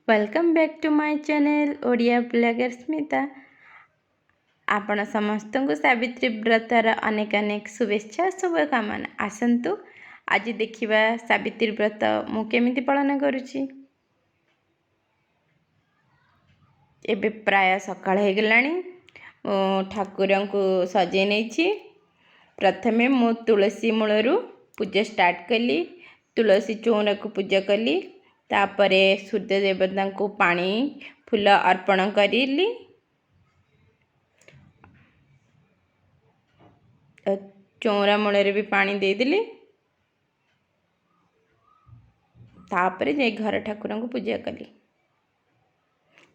Welcome back to my channel Odia blogger Smita. आपण समस्त को सावित्री व्रतर अनेक अनेक शुभेच्छा शुभकामना। आसतु आज देखिबा सावित्री व्रत मु केमिति पालन करुछि। एबे प्राय सकाळ हे गलानी ठाकुर को सजे नहीं। प्रथमे मु तुलसी मूलरू पूजा स्टार्ट कली। तुलसी चौरा को पूजा कली। तापरे सूर्य देवता को पानी फूल अर्पण करी। चौरा मूल भी पानी देदेली। तापरे जे घर ठाकुर को पूजा कली।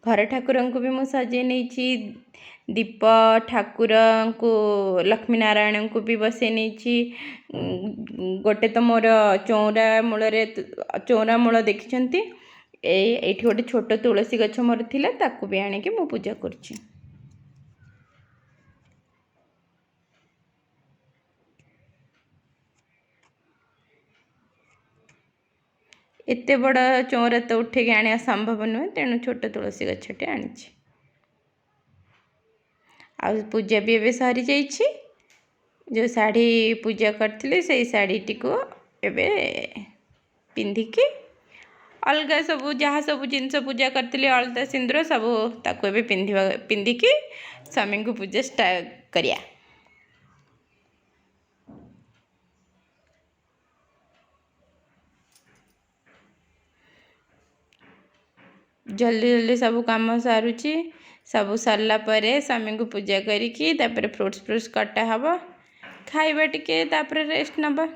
घर ठाकुर को भी मु सजे नहीं। दीप ठाकुर को लक्ष्मी नारायण को भी बसे नहीं। गोटे तो मोर चौरा मूल देखिछंती एठी गोटे छोट तुलसी गछ मोर थिला ताकू भी आने के मु पूजा करछि। एते बड़ चौरा तो उठे के आने संभव नुहे, तेणु छोट तुलसी गछटे आनिछि। आ पूजा भी एबे सरी जाइछि। जो साड़ी पूजा करथिले से साड़ी टिको एबे पिंधिकी अलग सब जहाँ सब जिनस पूजा करथिले अलता सिंदूर सब ताको एबे पिंधिकी स्वामी को पूजा स्टार्ट करिया। जल्दी जल्दी सब काम सारुची। सब सरला परे स्वामी को पूजा करिकी तापर फ्रूट्स कटा हबो। खाइबा टिके तापर रेस्ट नबा।